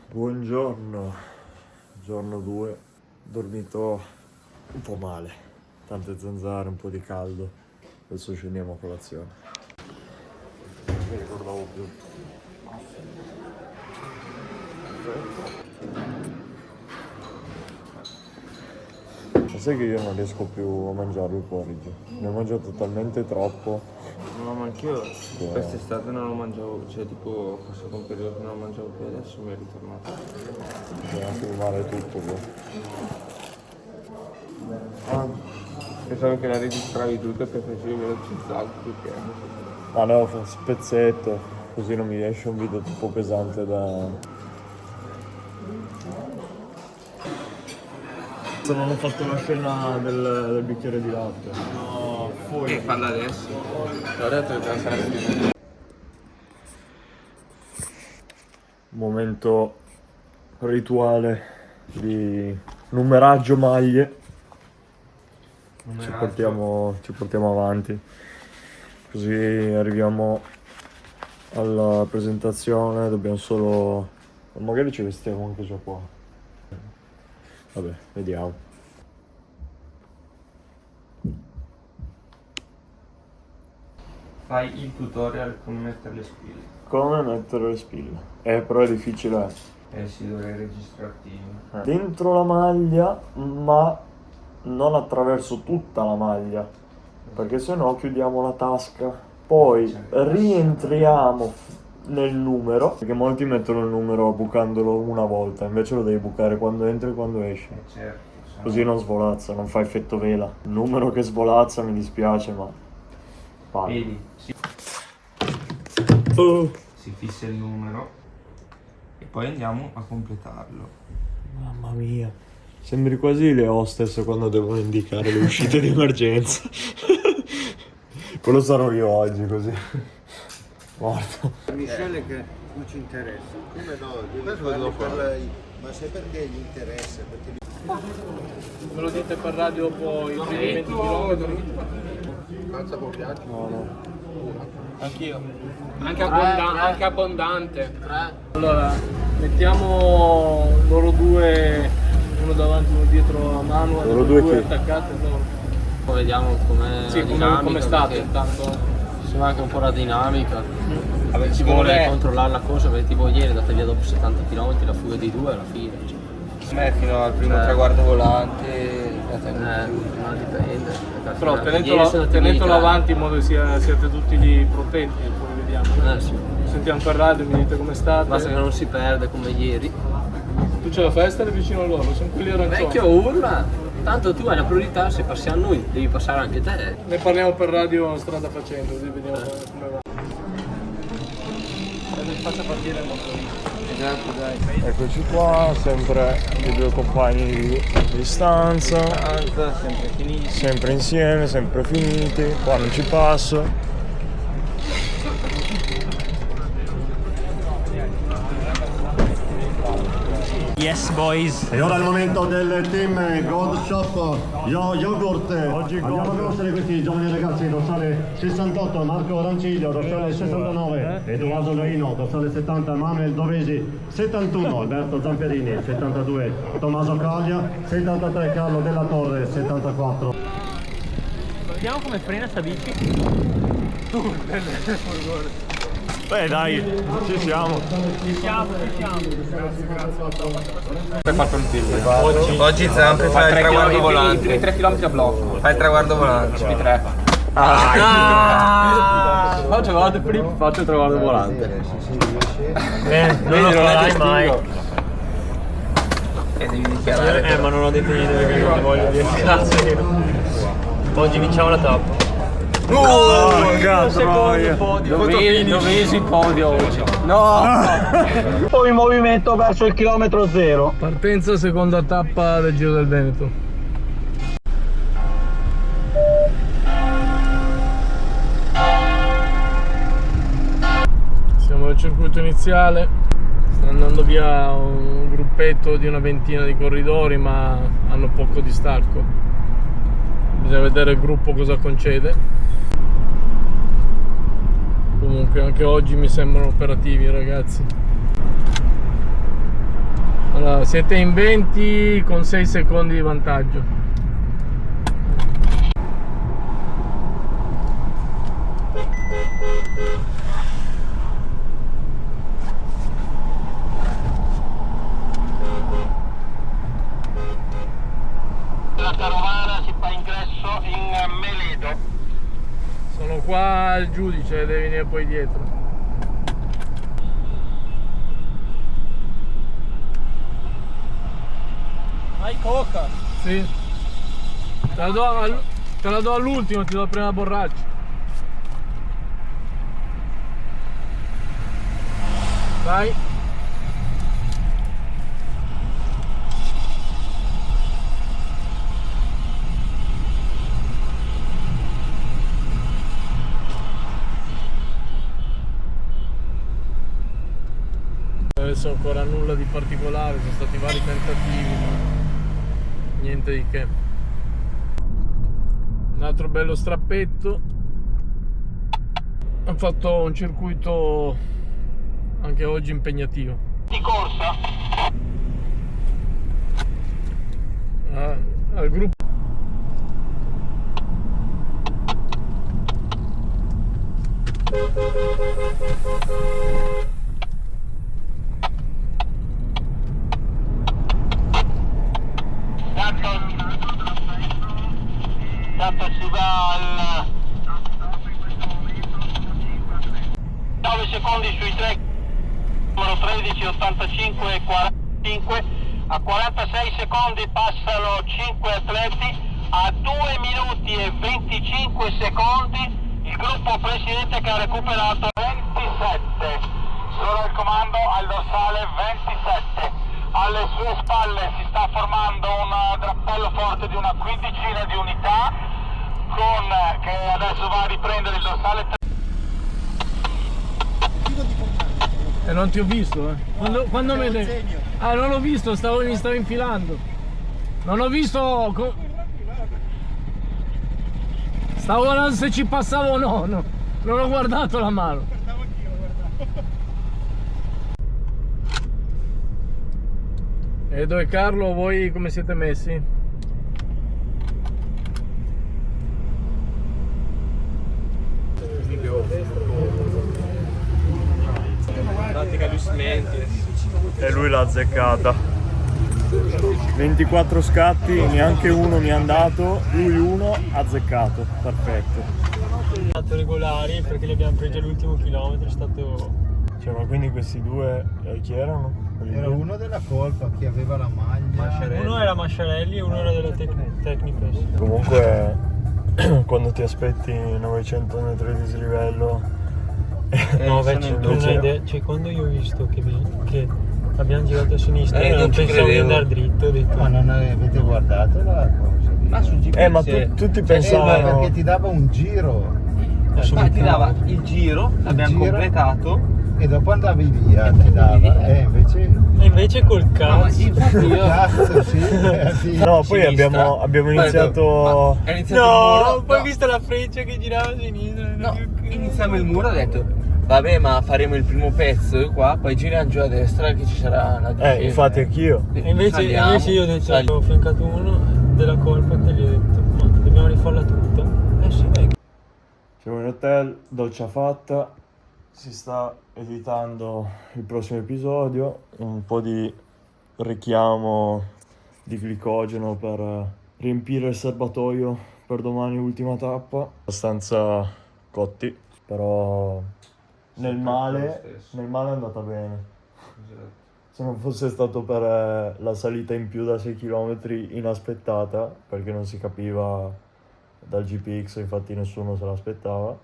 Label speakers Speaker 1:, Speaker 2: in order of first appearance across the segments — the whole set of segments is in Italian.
Speaker 1: Buongiorno, giorno 2, dormito un po' male, tante zanzare, un po' di caldo, adesso scendiamo a colazione. Non mi ricordavo più. Ma sai che io non riesco più a mangiarlo il porridge, ne ho mangiato talmente troppo.
Speaker 2: No, ma anch'io quest'estate non lo mangiavo, cioè tipo passato un periodo che non lo mangiavo più, adesso mi è ritornato.
Speaker 1: C'è anche male tutto qua.
Speaker 2: Pensavo che la registravi tutto e poi facevi velocizzato perché...
Speaker 1: Ma no, fa un spezzetto, così non mi esce un video troppo pesante da... Non ho fatto la scena del bicchiere di latte. No, fuori.
Speaker 2: E farla adesso. L'ho detto che sarà
Speaker 1: Momento rituale di numeraggio maglie. Ci portiamo avanti. Così arriviamo alla presentazione, dobbiamo solo... Magari ci vestiamo anche già qua. Vabbè, vediamo.
Speaker 2: Fai il tutorial come mettere le spille.
Speaker 1: Come mettere le spille? Però è difficile.
Speaker 2: Sì, dovrei registrarti.
Speaker 1: Dentro la maglia, ma non attraverso tutta la maglia, perché sennò chiudiamo la tasca. Poi rientriamo nel numero, perché molti mettono il numero bucandolo una volta, invece lo devi bucare quando entri e quando esci.
Speaker 2: Certo.
Speaker 1: Così non svolazza, non fa effetto vela. Il numero che svolazza mi dispiace, ma... Vale.
Speaker 2: Vedi, si fissa il numero e poi andiamo a completarlo.
Speaker 1: Mamma mia, sembri quasi le hostess quando devono indicare le uscite di emergenza. Quello sarò io oggi, così. Morto.
Speaker 3: Michele che non ci interessa.
Speaker 4: Come no? Devi farli per lei. Ma sai perché gli interessa? Perché
Speaker 5: Me lo dite per radio dopo i primi 20 km?
Speaker 4: calza con piatti?
Speaker 1: No.
Speaker 5: Anch'io. Anche abbondante. Allora, mettiamo loro due, uno davanti e uno dietro a mano,
Speaker 1: Loro due
Speaker 5: attaccate loro.
Speaker 6: Poi vediamo com'è
Speaker 5: Sì,
Speaker 6: la dinamica,
Speaker 5: come state
Speaker 6: perché
Speaker 5: intanto.
Speaker 6: ci manca un po' la dinamica. Ci vuole controllare la corsa, perché tipo ieri è andata via dopo 70 km, la fuga di due alla fine.
Speaker 2: A me fino al primo traguardo volante
Speaker 6: Ma dipende.
Speaker 5: Però tenetelo avanti in modo che siate tutti lì protetti e poi vediamo.
Speaker 6: Sì.
Speaker 5: Sentiamo per radio, mi dite come state.
Speaker 6: Basta che non si perde come ieri.
Speaker 5: Tu c'è la festa lì vicino a loro, sono quelli arancioni.
Speaker 6: Vecchio urla! Tanto tu hai la priorità, se passiamo noi, devi passare anche te.
Speaker 5: Ne parliamo per radio strada facendo, così vediamo come va. Faccia partire il motorino.
Speaker 2: Esatto, dai.
Speaker 1: Eccoci qua, sempre i due compagni di stanza.
Speaker 2: Sempre finito.
Speaker 1: Sempre insieme, sempre finiti. Qua non ci passo.
Speaker 7: Yes boys.
Speaker 8: E ora è il momento del team Gold Shop Yogurt. Andiamo a conoscere questi giovani ragazzi. Dorsale 68 Marco Ranciglio, dorsale 69 Edoardo Leino, dorsale 70 Manuel Dovesi, 71 Alberto Zamperini, 72 Tommaso Caglia, 73 Carlo Della Torre, 74.
Speaker 7: Vediamo come frena sta bici.
Speaker 1: Beh dai, ci siamo.
Speaker 2: Hai fatto un film. Oggi Zampe fa il traguardo volante. 3 km a blocco. Fai il traguardo volante. CP3.
Speaker 5: Faccio guarda flip, faccio il traguardo volante.
Speaker 7: Non lo farai mai.
Speaker 2: E devi dichiarare.
Speaker 7: Ma non ho detto niente perché non voglio dire grazie. Oggi vinciamo la tappa.
Speaker 1: Porca troia.
Speaker 6: Dovesi podio oggi.
Speaker 7: No! Poi in movimento verso il chilometro zero.
Speaker 5: Partenza seconda tappa del Giro del Veneto. Siamo al circuito iniziale. Sta andando via un gruppetto di una ventina di corridori, ma hanno poco distacco. Bisogna vedere il gruppo cosa concede. Comunque anche oggi mi sembrano operativi, ragazzi. Allora, siete in 20 con 6 secondi di vantaggio.
Speaker 9: La carovana si fa ingresso in Meledo.
Speaker 5: Sono qua al giudice, deve venire poi dietro.
Speaker 7: Hai coca?
Speaker 5: Sì. Te la do all'ultimo, ti do la prima borraccia. Vai. Adesso ancora nulla di particolare, sono stati vari tentativi, ma niente di che. Un altro bello strappetto. Ho fatto un circuito anche oggi impegnativo.
Speaker 9: Di corsa?
Speaker 5: Al gruppo.
Speaker 9: Tanto si va al 9 secondi sui tre, numero 13, 85 e 45. A 46 secondi passano 5 atleti. A 2 minuti e 25 secondi il gruppo precedente che ha recuperato 27. Solo il comando al dorsale 27. Alle sue spalle si sta formando un drappello forte di una quindicina di unità che adesso va a riprendere il dorsale.
Speaker 5: E non ti ho visto, Quando me ne... Ah, non l'ho visto, mi stavo infilando. Non ho visto... Stavo guardando se ci passavo o no, non ho guardato la mano. E dove Carlo, voi come siete messi?
Speaker 7: Tattica Lusmenti.
Speaker 1: E lui l'ha azzeccata. 24 scatti, neanche uno mi è andato, lui uno azzeccato, perfetto.
Speaker 7: Stato regolari perché li abbiamo presi all'ultimo chilometro, è stato...
Speaker 1: Cioè, ma quindi questi due, chi erano?
Speaker 4: Era uno della colpa, chi aveva la maglia.
Speaker 7: Uno era Masciarelli e uno era della Tecnica.
Speaker 1: Comunque, quando ti aspetti 900 metri di dislivello...
Speaker 7: No, cioè quando io ho visto che abbiamo girato a sinistra e non pensavo di andare dritto, ho detto...
Speaker 4: Ma non avete guardato la cosa?
Speaker 7: Ma sul GPS...
Speaker 1: ma tutti pensavano...
Speaker 4: perché ti dava un giro.
Speaker 7: Ma ti dava il giro, l'abbiamo completato
Speaker 4: e dopo andavi via, ti dava.
Speaker 7: E invece col cazzo.
Speaker 4: Cazzo, sì.
Speaker 1: No, poi abbiamo iniziato...
Speaker 7: No, poi ho visto la freccia che girava a sinistra.
Speaker 2: No, iniziamo il muro, ho detto vabbè, ma faremo il primo pezzo qua, poi giriamo giù a destra che ci sarà la difesa.
Speaker 1: Infatti anch'io.
Speaker 7: E invece io ho detto, ho fiancato uno della colpa che gli ho detto, ma dobbiamo rifarla tutta. Sì, dai.
Speaker 1: Siamo in hotel, doccia fatta, si sta editando il prossimo episodio, un po' di richiamo di glicogeno per riempire il serbatoio per domani, ultima tappa. Abbastanza cotti, però nel male è andata bene. Se non fosse stato per la salita in più da 6 km inaspettata, perché non si capiva dal GPX, infatti nessuno se l'aspettava,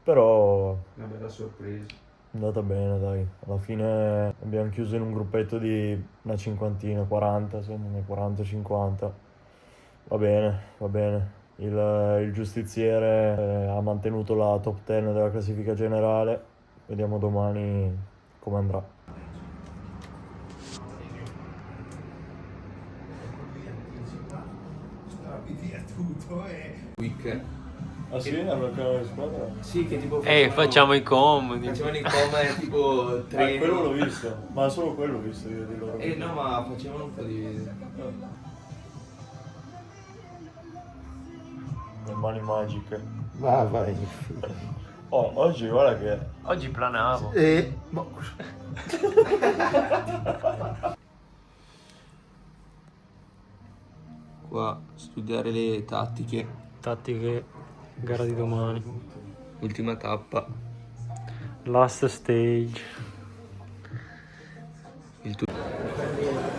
Speaker 1: però
Speaker 2: Una bella sorpresa.
Speaker 1: è andata bene, dai. Alla fine abbiamo chiuso in un gruppetto di una cinquantina, 40, se non è 40-50. Va bene. Il giustiziere ha mantenuto la top 10 della classifica generale. Vediamo domani come andrà.
Speaker 2: Quick
Speaker 1: Ah sì? Hanno canale di squadra?
Speaker 2: Sì, che tipo
Speaker 7: facciamo i comodi.
Speaker 2: facevano i coma tipo tre.
Speaker 1: Quello l'ho visto, ma solo quello ho visto io di loro.
Speaker 2: No, ma facevano un po' di.
Speaker 1: Le mani magiche.
Speaker 4: Ma vai.
Speaker 1: Oh, oggi guarda che...
Speaker 7: Oggi planavo.
Speaker 2: Qua, studiare le tattiche.
Speaker 7: Tattiche, gara di domani.
Speaker 2: Ultima tappa.
Speaker 7: Last stage.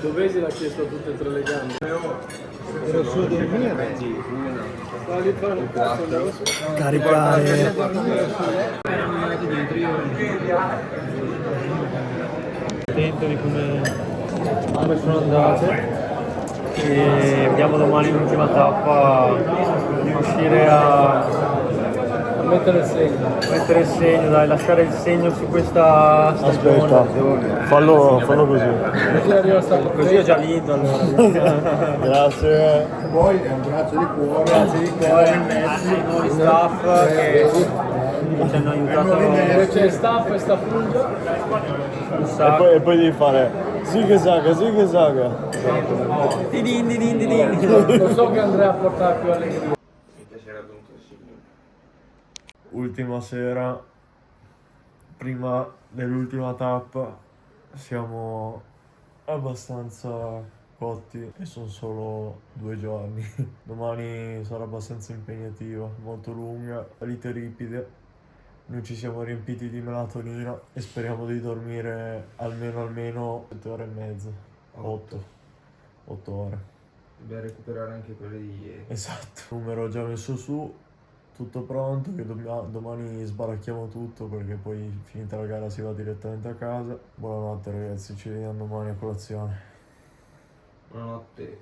Speaker 5: Dovesi l'ha chiesto a tutte e tre le gambe.
Speaker 3: Ero su a dormire.
Speaker 1: Caricare.
Speaker 7: Attento di come sono andate. E vediamo domani l'ultima tappa, riuscire a
Speaker 5: Mettere il segno.
Speaker 7: mettere il segno, dai, lasciare il segno su questa stagione.
Speaker 1: Aspetta, fallo così.
Speaker 5: Così arriva stato
Speaker 7: Così ho già vinto allora.
Speaker 1: Grazie.
Speaker 4: Poi è un braccio di cuore.
Speaker 7: Grazie di cuore, Messi, noi staff che ci hanno aiutato
Speaker 5: c'è il staff e sta fungo.
Speaker 7: un
Speaker 1: E
Speaker 7: sacco.
Speaker 1: poi devi fare zighe-zaga.
Speaker 7: Didin, didin, didin.
Speaker 5: Lo so che Andrea porta più allegria.
Speaker 1: Ultima sera, prima dell'ultima tappa, siamo abbastanza cotti e sono solo 2 giorni. Domani sarà abbastanza impegnativo, molto lunga, salite ripide. Noi ci siamo riempiti di melatonina e speriamo di dormire almeno 7 ore e mezza, 8 ore.
Speaker 2: Dobbiamo recuperare anche quelle di ieri.
Speaker 1: Esatto, numero già messo su, tutto pronto, che domani sbaracchiamo tutto perché poi finita la gara si va direttamente a casa. Buonanotte ragazzi, ci vediamo domani a colazione.
Speaker 2: Buonanotte.